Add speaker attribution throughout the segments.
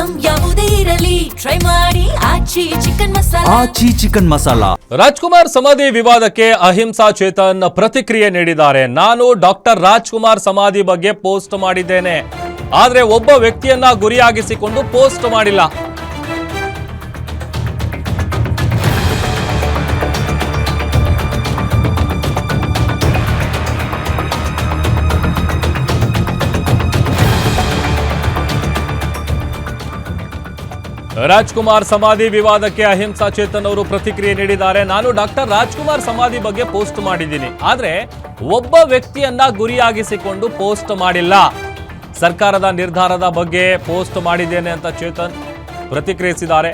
Speaker 1: Item ಯಾವುದೇ ಇರಲಿ try ಮಾಡಿ ಆಚಿ ಚಿಕನ್ ಮಸಾಲಾ.
Speaker 2: ರಾಜ್ಕುಮಾರ್ ಸಮಾಧಿ ವಿವಾದಕ್ಕೆ ಅಹಿಂಸಾ ಚೇತನ್ ಪ್ರತಿಕ್ರಿಯೆ ನೀಡಿದ್ದಾರೆ. ನಾನು ಡಾಕ್ಟರ್ ರಾಜ್ಕುಮಾರ್ ಸಮಾಧಿ ಬಗ್ಗೆ ಪೋಸ್ಟ್ ಮಾಡಿದ್ದೇನೆ, ಆದ್ರೆ ಒಬ್ಬ ವ್ಯಕ್ತಿಯನ್ನ ಗುರಿಯಾಗಿಸಿಕೊಂಡು ಪೋಸ್ಟ್ ಮಾಡಿಲ್ಲ. ರಾಜ್ಕುಮಾರ್ ಸಮಾಧಿ ವಿವಾದಕ್ಕೆ ಅಹಿಂಸಾ ಚೇತನ್ ಅವರು ಪ್ರತಿಕ್ರಿಯೆ ನೀಡಿದ್ದಾರೆ. ನಾನು ಡಾಕ್ಟರ್ ರಾಜ್ಕುಮಾರ್ ಸಮಾಧಿ ಬಗ್ಗೆ ಪೋಸ್ಟ್ ಮಾಡಿದ್ದೀನಿ, ಆದ್ರೆ ಒಬ್ಬ ವ್ಯಕ್ತಿಯನ್ನ ಗುರಿಯಾಗಿಸಿಕೊಂಡು ಪೋಸ್ಟ್ ಮಾಡಿಲ್ಲ. ಸರ್ಕಾರದ ನಿರ್ಧಾರದ ಬಗ್ಗೆ ಪೋಸ್ಟ್ ಮಾಡಿದ್ದೇನೆ ಅಂತ ಚೇತನ್ ಪ್ರತಿಕ್ರಿಯಿಸಿದ್ದಾರೆ.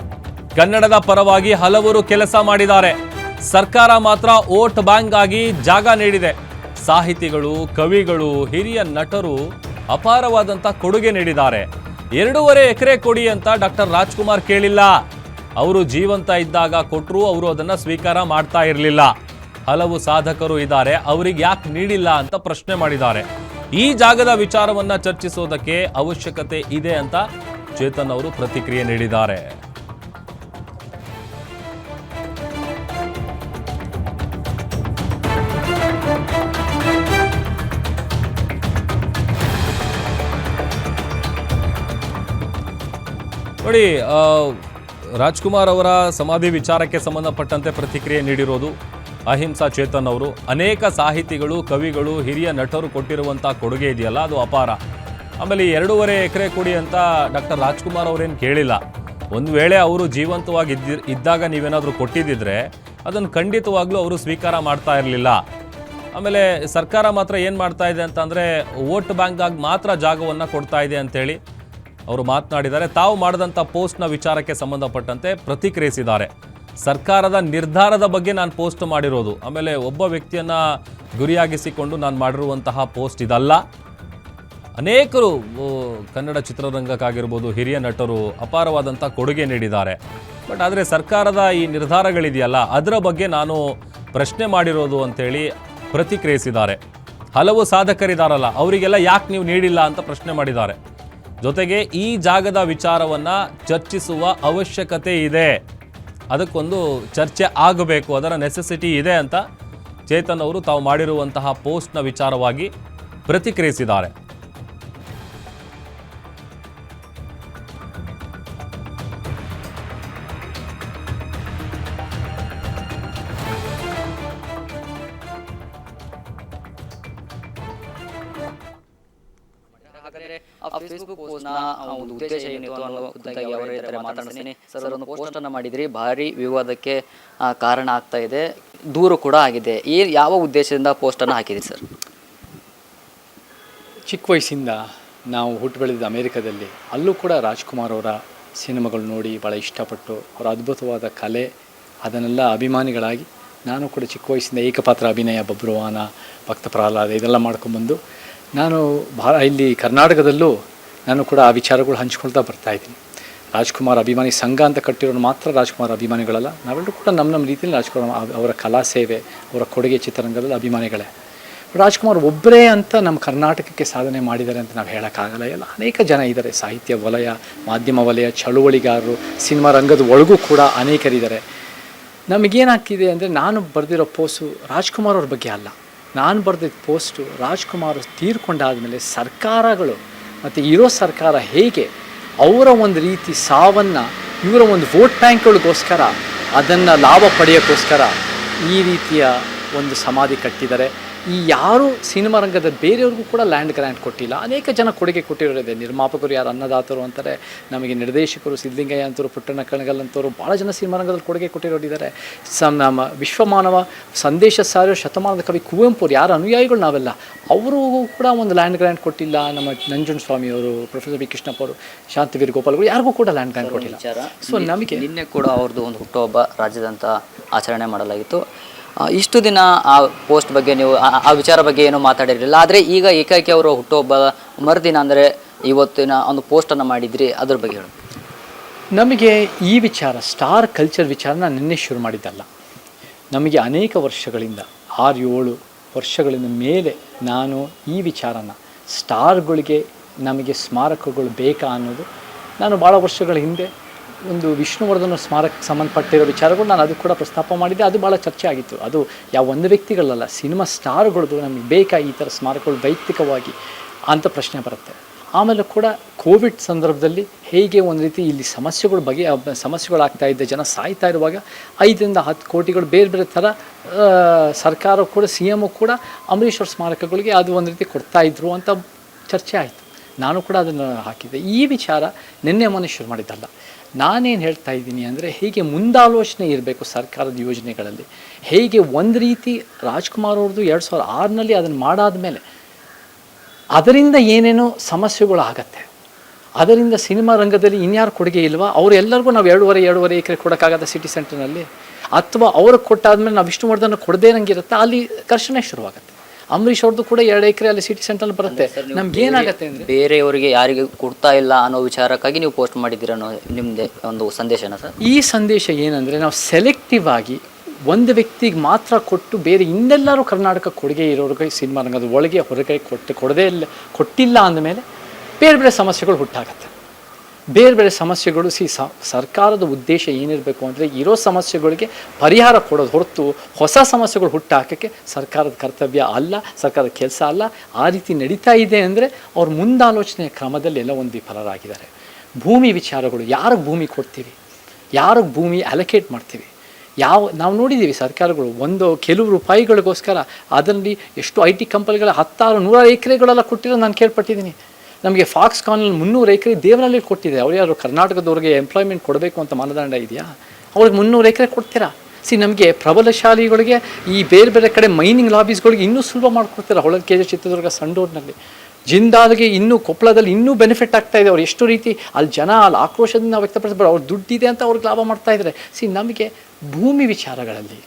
Speaker 2: ಕನ್ನಡದ ಪರವಾಗಿ ಹಲವರು ಕೆಲಸ ಮಾಡಿದ್ದಾರೆ. ಸರ್ಕಾರ ಮಾತ್ರ ವೋಟ್ ಬ್ಯಾಂಕ್ ಆಗಿ ಜಾಗ ನೀಡಿದೆ. ಸಾಹಿತಿಗಳು, ಕವಿಗಳು, ಹಿರಿಯ ನಟರು ಅಪಾರವಾದಂಥ ಕೊಡುಗೆ ನೀಡಿದ್ದಾರೆ. 2.5 ಎಕರೆ ಕೊಡಿ ಅಂತ ಡಾಕ್ಟರ್ ರಾಜ್ಕುಮಾರ್ ಕೇಳಿಲ್ಲ. ಅವರು ಜೀವಂತ ಇದ್ದಾಗ ಕೊಟ್ಟರು, ಅವರು ಅದನ್ನು ಸ್ವೀಕಾರ ಮಾಡ್ತಾ ಇರಲಿಲ್ಲ. ಹಲವು ಸಾಧಕರು ಇದ್ದಾರೆ, ಅವರಿಗೆ ಯಾಕೆ ನೀಡಿಲ್ಲ ಅಂತ ಪ್ರಶ್ನೆ ಮಾಡಿದ್ದಾರೆ. ಈ ಜಾಗದ ವಿಚಾರವನ್ನ ಚರ್ಚಿಸೋದಕ್ಕೆ ಅವಶ್ಯಕತೆ ಇದೆ ಅಂತ ಚೇತನ್ ಅವರು ಪ್ರತಿಕ್ರಿಯೆ ನೀಡಿದ್ದಾರೆ. ನೋಡಿ, ರಾಜ್ಕುಮಾರ್ ಅವರ ಸಮಾಧಿ ವಿಚಾರಕ್ಕೆ ಸಂಬಂಧಪಟ್ಟಂತೆ ಪ್ರತಿಕ್ರಿಯೆ ನೀಡಿರೋದು ಅಹಿಂಸಾ ಚೇತನ್ ಅವರು. ಅನೇಕ ಸಾಹಿತಿಗಳು, ಕವಿಗಳು, ಹಿರಿಯ ನಟರು ಕೊಟ್ಟಿರುವಂಥ ಕೊಡುಗೆ ಇದೆಯಲ್ಲ, ಅದು ಅಪಾರ. ಆಮೇಲೆ 2.5 ಎಕರೆ ಕೊಡಿ ಅಂತ ಡಾಕ್ಟರ್ ರಾಜ್ಕುಮಾರ್ ಅವರೇನು ಕೇಳಿಲ್ಲ. ಒಂದು ವೇಳೆ ಅವರು ಜೀವಂತವಾಗಿ ಇದ್ದಾಗ ನೀವೇನಾದರೂ ಕೊಟ್ಟಿದ್ದಿದ್ರೆ ಅದನ್ನು ಖಂಡಿತವಾಗ್ಲೂ ಅವರು ಸ್ವೀಕಾರ ಮಾಡ್ತಾ ಇರಲಿಲ್ಲ. ಆಮೇಲೆ ಸರ್ಕಾರ ಮಾತ್ರ ಏನು ಮಾಡ್ತಾ ಇದೆ ಅಂತಂದರೆ ವೋಟ್ ಬ್ಯಾಂಕ್ಗಾಗಿ ಮಾತ್ರ ಜಾಗವನ್ನು ಕೊಡ್ತಾ ಇದೆ ಅಂತೇಳಿ ಅವರು ಮಾತನಾಡಿದ್ದಾರೆ. ತಾವು ಮಾಡಿದಂಥ ಪೋಸ್ಟ್ನ ವಿಚಾರಕ್ಕೆ ಸಂಬಂಧಪಟ್ಟಂತೆ ಪ್ರತಿಕ್ರಿಯಿಸಿದ್ದಾರೆ. ಸರ್ಕಾರದ ನಿರ್ಧಾರದ ಬಗ್ಗೆ ನಾನು ಪೋಸ್ಟ್ ಮಾಡಿರೋದು, ಆಮೇಲೆ ಒಬ್ಬ ವ್ಯಕ್ತಿಯನ್ನು ಗುರಿಯಾಗಿಸಿಕೊಂಡು ನಾನು ಮಾಡಿರುವಂತಹ ಪೋಸ್ಟ್ ಇದಲ್ಲ. ಅನೇಕರು ಕನ್ನಡ ಚಿತ್ರರಂಗಕ್ಕಾಗಿರ್ಬೋದು, ಹಿರಿಯ ನಟರು ಅಪಾರವಾದಂಥ ಕೊಡುಗೆ ನೀಡಿದ್ದಾರೆ. ಬಟ್ ಆದರೆ ಸರ್ಕಾರದ ಈ ನಿರ್ಧಾರಗಳಿದೆಯಲ್ಲ, ಅದರ ಬಗ್ಗೆ ನಾನು ಪ್ರಶ್ನೆ ಮಾಡಿರೋದು ಅಂಥೇಳಿ ಪ್ರತಿಕ್ರಿಯಿಸಿದ್ದಾರೆ. ಹಲವು ಸಾಧಕರಿದ್ದಾರಲ್ಲ, ಅವರಿಗೆಲ್ಲ ಯಾಕೆ ನೀವು ನೀಡಿಲ್ಲ ಅಂತ ಪ್ರಶ್ನೆ ಮಾಡಿದ್ದಾರೆ. ಜೊತೆಗೆ ಈ ಜಾಗದ ವಿಚಾರವನ್ನು ಚರ್ಚಿಸುವ ಅವಶ್ಯಕತೆ ಇದೆ, ಅದಕ್ಕೊಂದು ಚರ್ಚೆ ಆಗಬೇಕು, ಅದರ ನೆಸೆಸಿಟಿ ಇದೆ ಅಂತ ಚೇತನ್ ಅವರು ತಾವು ಮಾಡಿರುವಂತಹ ಪೋಸ್ಟ್ನ ವಿಚಾರವಾಗಿ ಪ್ರತಿಕ್ರಿಯಿಸಿದ್ದಾರೆ.
Speaker 3: ಫೇಸ್ಬುಕ್ ಪೋಸ್ಟ್ನ ಒಂದು ಉದ್ದೇಶ ಏನಿತ್ತು ಅನ್ನೋ ಖುದ್ದಾಗಿ ಅವರ ಹತ್ರ ಮಾತಾಡ್ತೀನಿ. ಸರ್, ಒಂದು ಪೋಸ್ಟನ್ನು ಮಾಡಿದ್ರಿ, ಭಾರಿ ವಿವಾದಕ್ಕೆ ಕಾರಣ ಆಗ್ತಾ ಇದೆ, ದೂರು ಕೂಡ ಆಗಿದೆ. ಯಾವ ಉದ್ದೇಶದಿಂದ ಪೋಸ್ಟನ್ನು ಹಾಕಿದ್ರಿ ಸರ್?
Speaker 4: ಚಿಕ್ಕ ವಯಸ್ಸಿಂದ ನಾವು ಹುಟ್ಟು ಬೆಳೆದಿದ್ದ ಅಮೇರಿಕಾದಲ್ಲಿ, ಅಲ್ಲೂ ಕೂಡ ರಾಜ್ಕುಮಾರ್ ಅವರ ಸಿನಿಮಾಗಳು ನೋಡಿ ಭಾಳ ಇಷ್ಟಪಟ್ಟು ಅವರ ಅದ್ಭುತವಾದ ಕಲೆ ಅದನ್ನೆಲ್ಲ ಅಭಿಮಾನಿಗಳಾಗಿ ನಾನು ಕೂಡ ಚಿಕ್ಕ ವಯಸ್ಸಿಂದ ಏಕಪಾತ್ರ ಅಭಿನಯ, ಬಬ್ರುವಾನ, ಭಕ್ತ ಪ್ರಹ್ಲಾದ ಇದೆಲ್ಲ ಮಾಡ್ಕೊಂಬಂದು ನಾನು ಇಲ್ಲಿ ಕರ್ನಾಟಕದಲ್ಲೂ ನಾನು ಕೂಡ ಆ ವಿಚಾರಗಳು ಹಂಚ್ಕೊಳ್ತಾ ಬರ್ತಾಯಿದ್ದೀನಿ. ರಾಜ್ಕುಮಾರ್ ಅಭಿಮಾನಿ ಸಂಘ ಅಂತ ಕಟ್ಟಿರೋರು ಮಾತ್ರ ರಾಜ್ಕುಮಾರ್ ಅಭಿಮಾನಿಗಳಲ್ಲ, ನಾವೆಲ್ಲರೂ ಕೂಡ ನಮ್ಮ ರೀತಿಯಲ್ಲಿ ರಾಜ್ಕುಮಾರ್ ಅವರ ಕಲಾ ಸೇವೆ, ಅವರ ಕೊಡುಗೆ ಚಿತ್ರರಂಗದಲ್ಲಿ ಅಭಿಮಾನಿಗಳೇ. ರಾಜ್ಕುಮಾರ್ ಒಬ್ಬರೇ ಅಂತ ನಮ್ಮ ಕರ್ನಾಟಕಕ್ಕೆ ಸಾಧನೆ ಮಾಡಿದ್ದಾರೆ ಅಂತ ನಾವು ಹೇಳೋಕ್ಕಾಗಲ್ಲ. ಎಲ್ಲ ಅನೇಕ ಜನ ಇದ್ದಾರೆ, ಸಾಹಿತ್ಯ ವಲಯ, ಮಾಧ್ಯಮ ವಲಯ, ಚಳುವಳಿಗಾರರು, ಸಿನಿಮಾ ರಂಗದ ಒಳಗೂ ಕೂಡ ಅನೇಕರಿದ್ದಾರೆ. ನಮಗೇನಾಗ್ತಿದೆ ಅಂದರೆ, ನಾನು ಬರೆದಿರೋ ಪೋಸ್ಟು ರಾಜ್ಕುಮಾರ್ ಅವ್ರ ಬಗ್ಗೆ ಅಲ್ಲ. ನಾನು ಬರೆದಿದ್ದ ಪೋಸ್ಟು ರಾಜ್ಕುಮಾರ್ ತೀರ್ಕೊಂಡಾದಮೇಲೆ ಸರ್ಕಾರಗಳು ಮತ್ತು ಇರೋ ಸರ್ಕಾರ ಹೇಗೆ ಅವರ ಒಂದು ರೀತಿ ಸಾವನ್ನು ಇವರ ಒಂದು ವೋಟ್ ಬ್ಯಾಂಕ್ಗಳಿಗೋಸ್ಕರ ಅದನ್ನು ಲಾಭ ಪಡೆಯೋಕ್ಕೋಸ್ಕರ ಈ ರೀತಿಯ ಒಂದು ಸಮಾಧಿ ಕಟ್ಟಿದ್ದಾರೆ. ಈ ಯಾರು ಸಿನಿಮಾ ರಂಗದ ಬೇರೆಯವ್ರಿಗೂ ಕೂಡ ಲ್ಯಾಂಡ್ ಗ್ರ್ಯಾಂಟ್ ಕೊಟ್ಟಿಲ್ಲ. ಅನೇಕ ಜನ ಕೊಡುಗೆ ಕೊಟ್ಟಿರೋರಿದೆ. ನಿರ್ಮಾಪಕರು ಯಾರು ಅನ್ನದಾತರು ಅಂತಾರೆ, ನಮಗೆ ನಿರ್ದೇಶಕರು ಸಿದ್ಧಲಿಂಗಯ್ಯ ಅಂತವರು, ಪುಟ್ಟಣ್ಣ ಕಣಗಲ್ ಅಂತವರು, ಭಾಳ ಜನ ಸಿನಿಮಾ ರಂಗದಲ್ಲಿ ಕೊಡುಗೆ ಕೊಟ್ಟಿರೋರಿದ್ದಾರೆ. ನಮ್ಮ ವಿಶ್ವಮಾನವ ಸಂದೇಶ ಸಾರಿರೋ ಶತಮಾನದ ಕವಿ ಕುವೆಂಪು ಯಾರು ಅನುಯಾಯಿಗಳು ನಾವೆಲ್ಲ, ಅವರು ಕೂಡ ಒಂದು ಲ್ಯಾಂಡ್ ಗ್ರ್ಯಾಂಟ್ ಕೊಟ್ಟಿಲ್ಲ. ನಮ್ಮ ನಂಜುಂಡ ಸ್ವಾಮಿಯವರು, ಪ್ರೊಫೆಸರ್ ಬಿ ಕೃಷ್ಣಪ್ಪ ಅವರು, ಶಾಂತವೀರ್ ಗೋಪಾಲ್ಗಳು ಯಾರಿಗೂ ಕೂಡ ಲ್ಯಾಂಡ್ ಗ್ರ್ಯಾಂಟ್ ಕೊಟ್ಟಿಲ್ಲ. ಸೊ ನಮಗೆ
Speaker 3: ನಿನ್ನೆ ಕೂಡ ಅವ್ರದ್ದು ಒಂದು ಹುಟ್ಟುಹಬ್ಬ ರಾಜ್ಯದಂತ ಆಚರಣೆ ಮಾಡಲಾಗಿತ್ತು. ಇಷ್ಟು ದಿನ ಆ ಪೋಸ್ಟ್ ಬಗ್ಗೆ ನೀವು ಆ ವಿಚಾರ ಬಗ್ಗೆ ಏನೂ ಮಾತಾಡಿರಲಿಲ್ಲ. ಆದರೆ ಈಗ ಏಕಾಏಕಿ ಅವರು ಹುಟ್ಟುಹಬ್ಬದ ಮರುದಿನ ಅಂದರೆ ಇವತ್ತಿನ ಒಂದು ಪೋಸ್ಟನ್ನು ಮಾಡಿದ್ರಿ, ಅದ್ರ ಬಗ್ಗೆ ಹೇಳಿ.
Speaker 4: ನಮಗೆ ಈ ವಿಚಾರ ಸ್ಟಾರ್ ಕಲ್ಚರ್ ವಿಚಾರನ ನಿನ್ನೆ ಶುರು ಮಾಡಿದ್ದಲ್ಲ. ನಮಗೆ ಅನೇಕ ವರ್ಷಗಳಿಂದ 6-7 ವರ್ಷಗಳಿಂದ ಮೇಲೆ ನಾನು ಈ ವಿಚಾರನ ಸ್ಟಾರ್ಗಳಿಗೆ ನಮಗೆ ಸ್ಮಾರಕಗಳು ಬೇಕಾ ಅನ್ನೋದು ನಾನು ಭಾಳ ವರ್ಷಗಳ ಹಿಂದೆ ಒಂದು ವಿಷ್ಣುವರ್ಧನ ಸ್ಮಾರಕಕ್ಕೆ ಸಂಬಂಧಪಟ್ಟಿರೋ ವಿಚಾರಗಳು ನಾನು ಅದು ಕೂಡ ಪ್ರಸ್ತಾಪ ಮಾಡಿದ್ದೆ. ಅದು ಭಾಳ ಚರ್ಚೆ ಆಗಿತ್ತು. ಅದು ಯಾವ ಒಂದು ವ್ಯಕ್ತಿಗಳಲ್ಲ, ಸಿನಿಮಾ ಸ್ಟಾರ್ಗಳದ್ದು ನಮಗೆ ಬೇಕಾ ಈ ಥರ ಸ್ಮಾರಕಗಳು ವೈಯಕ್ತಿಕವಾಗಿ ಅಂತ ಪ್ರಶ್ನೆ ಬರುತ್ತೆ. ಆಮೇಲೆ ಕೂಡ ಕೋವಿಡ್ ಸಂದರ್ಭದಲ್ಲಿ ಹೇಗೆ ಒಂದು ರೀತಿ ಇಲ್ಲಿ ಸಮಸ್ಯೆಗಳಾಗ್ತಾ ಇದ್ದೆ, ಜನ ಸಾಯ್ತಾ ಇರುವಾಗ 5-10 ಕೋಟಿಗಳು ಬೇರೆ ಬೇರೆ ಥರ ಸರ್ಕಾರ ಕೂಡ CM ಕೂಡ ಅಂಬರೀಷ್ ಅವ್ರ ಸ್ಮಾರಕಗಳಿಗೆ ಅದು ಒಂದು ರೀತಿ ಕೊಡ್ತಾಯಿದ್ರು ಅಂತ ಚರ್ಚೆ ಆಯಿತು. ನಾನು ಕೂಡ ಅದನ್ನು ಹಾಕಿದ್ದೆ. ಈ ವಿಚಾರ ನಿನ್ನೆ ಮೊನ್ನೆ ಶುರು ಮಾಡಿದ್ದಲ್ಲ. ನಾನೇನು ಹೇಳ್ತಾ ಇದ್ದೀನಿ ಅಂದರೆ, ಹೇಗೆ ಮುಂದಾಲೋಚನೆ ಇರಬೇಕು ಸರ್ಕಾರದ ಯೋಜನೆಗಳಲ್ಲಿ. ಹೇಗೆ ಒಂದು ರೀತಿ ರಾಜ್ಕುಮಾರ್ ಅವ್ರದ್ದು 2006ನಲ್ಲಿ ಅದನ್ನು ಮಾಡಾದ ಮೇಲೆ ಅದರಿಂದ ಏನೇನೋ ಸಮಸ್ಯೆಗಳು ಆಗತ್ತೆ, ಅದರಿಂದ ಸಿನಿಮಾ ರಂಗದಲ್ಲಿ ಇನ್ಯಾರು ಕೊಡುಗೆ ಇಲ್ವಾ, ಅವರೆಲ್ಲರಿಗೂ ನಾವು 2.5 ಎಕರೆ ಕೊಡೋಕ್ಕಾಗತ್ತೆ ಸಿಟಿ ಸೆಂಟರ್ನಲ್ಲಿ, ಅಥವಾ ಅವ್ರಿಗೆ ಕೊಟ್ಟಾದ್ಮೇಲೆ ನಾವು ವಿಷ್ಣುವರ್ಧನ ಕೊಡದೇ ಇರಂಗಿರುತ್ತೆ, ಅಲ್ಲಿ ಘರ್ಷಣೆ ಶುರುವಾಗುತ್ತೆ. ಅಂಬರೀಷ್ ಅವ್ರದ್ದು ಕೂಡ 2 ಎಕರೆ ಅಲ್ಲಿ ಸಿಟಿ ಸೆಂಟರ್ ಬರುತ್ತೆ. ನಮ್ಗೆ ಏನಾಗುತ್ತೆ ಅಂದರೆ,
Speaker 3: ಬೇರೆಯವರಿಗೆ ಯಾರಿಗೆ ಕೊಡ್ತಾ ಇಲ್ಲ ಅನ್ನೋ ವಿಚಾರಕ್ಕಾಗಿ ನೀವು ಪೋಸ್ಟ್ ಮಾಡಿದ್ದೀರ ಅನ್ನೋ ನಿಮ್ಮದೇ ಒಂದು ಸಂದೇಶನ ಸರ್?
Speaker 4: ಈ ಸಂದೇಶ ಏನಂದರೆ, ನಾವು ಸೆಲೆಕ್ಟಿವ್ ಆಗಿ ಒಂದು ವ್ಯಕ್ತಿಗೆ ಮಾತ್ರ ಕೊಟ್ಟು ಬೇರೆ ಇನ್ನೆಲ್ಲರೂ ಕರ್ನಾಟಕ ಕೊಡುಗೆ ಇರೋರಿಗೆ ಸಿನಿಮಾ ರಂಗದ ಒಳಗೆ ಹೊರಗೆ ಕೊಟ್ಟಿಲ್ಲ ಅಂದಮೇಲೆ ಬೇರೆ ಬೇರೆ ಸಮಸ್ಯೆಗಳು ಹುಟ್ಟಾಗತ್ತೆ. ಬೇರೆ ಬೇರೆ ಸಮಸ್ಯೆಗಳು ಸರ್ಕಾರದ ಉದ್ದೇಶ ಏನಿರಬೇಕು ಅಂದರೆ, ಇರೋ ಸಮಸ್ಯೆಗಳಿಗೆ ಪರಿಹಾರ ಕೊಡೋದು ಹೊರತು ಹೊಸ ಸಮಸ್ಯೆಗಳು ಹುಟ್ಟಾಕೋಕ್ಕೆ ಸರ್ಕಾರದ ಕರ್ತವ್ಯ ಅಲ್ಲ, ಸರ್ಕಾರದ ಕೆಲಸ ಅಲ್ಲ. ಆ ರೀತಿ ನಡೀತಾ ಇದೆ ಅಂದರೆ ಅವ್ರ ಮುಂದಾಲೋಚನೆಯ ಕ್ರಮದಲ್ಲಿ ಎಲ್ಲ ಒಂದು ವಿಫಲರಾಗಿದ್ದಾರೆ. ಭೂಮಿ ವಿಚಾರಗಳು, ಯಾರಿಗೆ ಭೂಮಿ ಕೊಡ್ತೀವಿ, ಯಾರಿಗೆ ಭೂಮಿ ಅಲೋಕೇಟ್ ಮಾಡ್ತೀವಿ, ನಾವು ನೋಡಿದ್ದೀವಿ ಸರ್ಕಾರಗಳು ಕೆಲವು ರೂಪಾಯಿಗಳಿಗೋಸ್ಕರ ಅದರಲ್ಲಿ ಎಷ್ಟು IT ಕಂಪನಿಗಳ 10-100 ಎಕರೆಗಳೆಲ್ಲ ಕೊಟ್ಟಿರೋದು ನಾನು ಕೇಳ್ಪಟ್ಟಿದ್ದೀನಿ. ನಮಗೆ ಫಾಕ್ಸ್ಕಾನಲ್ಲಿ 300 ಎಕರೆ ದೇವರಲ್ಲಿ ಕೊಟ್ಟಿದೆ. ಅವ್ರು ಯಾರು ಕರ್ನಾಟಕದವ್ರಿಗೆ ಎಂಪ್ಲಾಯ್ಮೆಂಟ್ ಕೊಡಬೇಕು ಅಂತ ಮಾನದಂಡ ಇದೆಯಾ? ಅವ್ರಿಗೆ 300 ಎಕರೆ ಕೊಡ್ತೀರಾ? ನಮಗೆ ಪ್ರಬಲಶಾಲಿಗಳಿಗೆ ಈ ಬೇರೆ ಬೇರೆ ಕಡೆ ಮೈನಿಂಗ್ ಲಾಬೀಸ್ಗಳಿಗೆ ಇನ್ನೂ ಸುಲಭ ಮಾಡಿಕೊಡ್ತೀರಾ. ಹೊಳಲ್ಕೆರೆ, ಚಿತ್ರದುರ್ಗ, ಸಂಡೂರಿನಲ್ಲಿ, ಜಿಂದಾಲ್ಗೆ ಇನ್ನೂ ಕೊಪ್ಪಳದಲ್ಲಿ ಇನ್ನೂ ಬೆನಿಫಿಟ್ ಆಗ್ತಾ ಇದೆ. ಅವ್ರು ಎಷ್ಟು ರೀತಿ ಅಲ್ಲಿ ಜನ ಅಲ್ಲಿ ಆಕ್ರೋಶದಿಂದ ವ್ಯಕ್ತಪಡಿಸ್ಬೋದು, ಅವ್ರು ದುಡ್ಡಿದೆ ಅಂತ ಅವ್ರಿಗೆ ಲಾಭ ಮಾಡ್ತಾ ಇದ್ದಾರೆ. ನಮಗೆ ಭೂಮಿ ವಿಚಾರಗಳಲ್ಲಿ,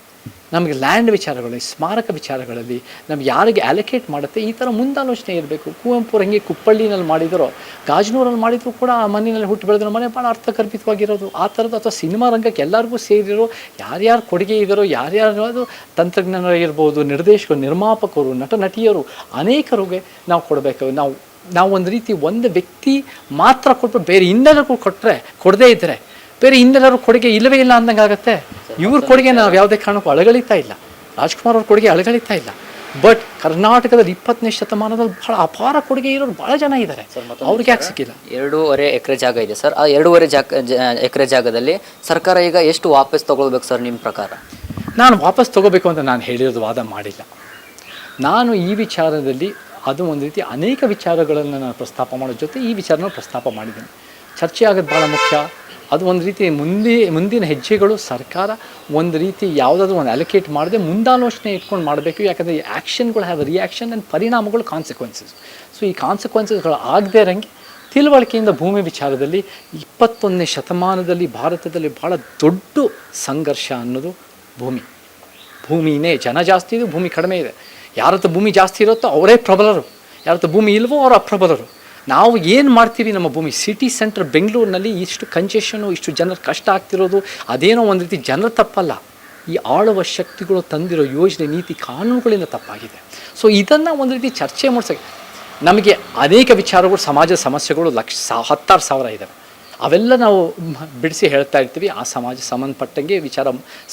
Speaker 4: ನಮಗೆ ಲ್ಯಾಂಡ್ ವಿಚಾರಗಳಲ್ಲಿ, ಸ್ಮಾರಕ ವಿಚಾರಗಳಲ್ಲಿ ನಮ್ಗೆ ಯಾರಿಗೆ ಅಲೋಕೇಟ್ ಮಾಡುತ್ತೆ ಈ ಥರ ಮುಂದಾಲೋಚನೆ ಇರಬೇಕು. ಕುವೆಂಪು ಹೆಂಗೆ ಕುಪ್ಪಳ್ಳಿನಲ್ಲಿ ಮಾಡಿದರೋ, ಗಾಜನೂರಲ್ಲಿ ಮಾಡಿದ್ರು ಕೂಡ ಆ ಮನೆಯಲ್ಲಿ ಹುಟ್ಟು ಬೆಳೆದಿರೋ ಮನೆ ಭಾಳ ಅರ್ಥಗರ್ಭಿತವಾಗಿರೋದು. ಆ ಥರದ್ದು, ಅಥವಾ ಸಿನಿಮಾ ರಂಗಕ್ಕೆ ಎಲ್ಲರಿಗೂ ಸೇರಿರೋ ಯಾರ್ಯಾರು ಕೊಡುಗೆ ಇದ್ದಾರೋ, ಯಾರ್ಯಾರು ತಂತ್ರಜ್ಞಾನ ಇರ್ಬೋದು, ನಿರ್ದೇಶಕರು, ನಿರ್ಮಾಪಕರು, ನಟಿಯರು, ಅನೇಕರಿಗೆ ನಾವು ಕೊಡಬೇಕು. ನಾವು ಒಂದು ರೀತಿ ಒಂದು ವ್ಯಕ್ತಿ ಮಾತ್ರ ಕೊಟ್ಟು ಬೇರೆ ಇನ್ನೆಲ್ಲರಿಗೂ ಕೊಡದೇ ಇದ್ದರೆ ಬೇರೆ ಇನ್ನೆಲ್ಲರೂ ಕೊಡುಗೆ ಇಲ್ಲವೇ ಇಲ್ಲ ಅಂದಂಗೆ ಆಗುತ್ತೆ. ಇವ್ರ ಕೊಡುಗೆ ನಾವು ಯಾವುದೇ ಕಾರಣಕ್ಕೂ ಅಳಗಳಿತಾ ಇಲ್ಲ, ರಾಜ್ಕುಮಾರ್ ಅವ್ರ ಕೊಡುಗೆ ಅಳಗಳಿತಾ ಇಲ್ಲ. ಬಟ್ ಕರ್ನಾಟಕದಲ್ಲಿ 20ನೇ ಶತಮಾನದಲ್ಲಿ ಭಾಳ ಅಪಾರ ಕೊಡುಗೆ ಇರೋರು ಭಾಳ ಜನ ಇದ್ದಾರೆ. ಅವ್ರಿಗೆ ಯಾಕೆ ಸಿಕ್ಕಿಲ್ಲ?
Speaker 3: 2.5 ಎಕರೆ ಜಾಗ ಇದೆ ಸರ್. ಆ 2.5 ಎಕರೆ ಜಾಗದಲ್ಲಿ ಸರ್ಕಾರ ಈಗ ಎಷ್ಟು ವಾಪಸ್ ತಗೊಳ್ಬೇಕು ಸರ್ ನಿಮ್ಮ ಪ್ರಕಾರ?
Speaker 4: ನಾನು ವಾಪಸ್ ತಗೋಬೇಕು ಅಂತ ನಾನು ಹೇಳಿರೋದು ವಾದ ಮಾಡಿಲ್ಲ. ನಾನು ಈ ವಿಚಾರದಲ್ಲಿ ಅದು ಒಂದು ರೀತಿ ಅನೇಕ ವಿಚಾರಗಳನ್ನು ನಾನು ಪ್ರಸ್ತಾಪ ಮಾಡೋ ಜೊತೆ ಈ ವಿಚಾರನ ಪ್ರಸ್ತಾಪ ಮಾಡಿದ್ದೀನಿ. ಚರ್ಚೆ ಆಗೋದು ಭಾಳ ಮುಖ್ಯ. ಅದು ಒಂದು ರೀತಿ ಮುಂದಿನ ಹೆಜ್ಜೆಗಳು ಸರ್ಕಾರ ಒಂದು ರೀತಿ ಯಾವುದಾದ್ರೂ ಒಂದು ಅಲೋಕೇಟ್ ಮಾಡದೆ ಮುಂದಾಲೋಚನೆ ಇಟ್ಕೊಂಡು ಮಾಡಬೇಕು. ಯಾಕಂದರೆ ಈ ಆ್ಯಕ್ಷನ್ಗಳು ಹ್ಯಾವ್ ರಿಯಾಕ್ಷನ್ ಆ್ಯಂಡ್ ಪರಿಣಾಮಗಳು ಕಾನ್ಸಿಕ್ವೆನ್ಸಸ್. ಈ ಕಾನ್ಸಿಕ್ವೆನ್ಸಸ್ಗಳು ಆಗದೇ ಇರೋಂಗೆ ತಿಳುವಳಿಕೆಯಿಂದ ಭೂಮಿ ವಿಚಾರದಲ್ಲಿ 21ನೇ ಶತಮಾನದಲ್ಲಿ ಭಾರತದಲ್ಲಿ ಭಾಳ ದೊಡ್ಡ ಸಂಘರ್ಷ ಅನ್ನೋದು ಭೂಮಿನೇ. ಜನ ಜಾಸ್ತಿ ಇದೆ, ಭೂಮಿ ಕಡಿಮೆ ಇದೆ. ಯಾರತ್ರ ಭೂಮಿ ಜಾಸ್ತಿ ಇರುತ್ತೋ ಅವರೇ ಪ್ರಬಲರು, ಯಾರತ್ರ ಭೂಮಿ ಇಲ್ವೋ ಅವರು ಅಪ್ರಬಲರು. ನಾವು ಏನು ಮಾಡ್ತೀವಿ, ನಮ್ಮ ಭೂಮಿ ಸಿಟಿ ಸೆಂಟರ್ ಬೆಂಗಳೂರಿನಲ್ಲಿ ಇಷ್ಟು ಕಂಜೆಷನು, ಇಷ್ಟು ಜನರ ಕಷ್ಟ ಆಗ್ತಿರೋದು ಅದೇನೋ ಒಂದು ರೀತಿ ಜನರ ತಪ್ಪಲ್ಲ, ಈ ಆಳುವ ಶಕ್ತಿಗಳು ತಂದಿರೋ ಯೋಜನೆ, ನೀತಿ, ಕಾನೂನುಗಳಿಂದ ತಪ್ಪಾಗಿದೆ. ಇದನ್ನು ಒಂದು ರೀತಿ ಚರ್ಚೆ ಮಾಡಿಸೋಕ್ಕೆ ನಮಗೆ ಅನೇಕ ವಿಚಾರಗಳು, ಸಮಾಜದ ಸಮಸ್ಯೆಗಳು 10,000 ಇದ್ದಾವೆ. ಅವೆಲ್ಲ ನಾವು ಬಿಡಿಸಿ ಹೇಳ್ತಾ ಇರ್ತೀವಿ. ಆ ಸಮಾಜ ಸಂಬಂಧಪಟ್ಟಂಗೆ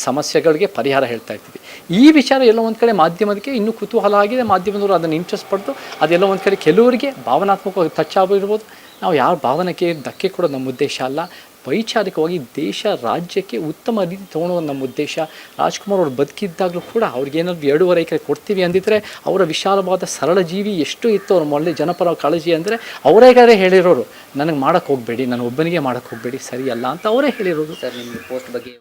Speaker 4: ಸಮಸ್ಯೆಗಳಿಗೆ ಪರಿಹಾರ ಹೇಳ್ತಾ ಇರ್ತೀವಿ. ಈ ವಿಚಾರ ಎಲ್ಲೋ ಒಂದು ಕಡೆ ಮಾಧ್ಯಮಕ್ಕೆ ಇನ್ನೂ ಕುತೂಹಲ ಆಗಿದೆ, ಮಾಧ್ಯಮದವರು ಅದನ್ನು ಇಂಟ್ರೆಸ್ಟ್ ಪಡ್ತು. ಅದೆಲ್ಲ ಒಂದು ಕಡೆ ಕೆಲವರಿಗೆ ಭಾವನಾತ್ಮಕವಾಗಿ ಟಚ್ ಆಗಿರ್ಬೋದು. ನಾವು ಯಾವ ಭಾವನೆಗೆ ಧಕ್ಕೆ ಕೊಡೋದು ನಮ್ಮ ಉದ್ದೇಶ ಅಲ್ಲ. ವೈಚಾರಿಕವಾಗಿ ದೇಶ ರಾಜ್ಯಕ್ಕೆ ಉತ್ತಮ ರೀತಿ ತೊಗೊಳೋದು ನಮ್ಮ ಉದ್ದೇಶ. ರಾಜ್ಕುಮಾರ್ ಅವರು ಬದುಕಿದ್ದಾಗಲೂ ಕೂಡ ಅವ್ರಿಗೇನಾದ್ರು 2.5 ಎಕರೆ ಕೊಡ್ತೀವಿ ಅಂದಿದ್ರೆ ಅವರ ವಿಶಾಲವಾದ ಸರಳ ಜೀವಿ ಎಷ್ಟು ಇತ್ತು, ಅವ್ರ ಒಳ್ಳೆ ಜನಪರ ಕಾಳಜಿ ಅಂದರೆ ಅವರೇಗಾರೇ ಹೇಳಿರೋರು, ನನಗೆ ಮಾಡೋಕ್ಕೆ ಹೋಗಬೇಡಿ, ನಾನು ಒಬ್ಬನಿಗೆ ಮಾಡೋಕ್ಕೆ ಹೋಗಬೇಡಿ, ಸರಿ ಅಲ್ಲ ಅಂತ ಅವರೇ ಹೇಳಿರೋದು.
Speaker 3: ಸರ್, ನಿಮ್ಮ ಪೋಸ್ಟ್ ಬಗ್ಗೆ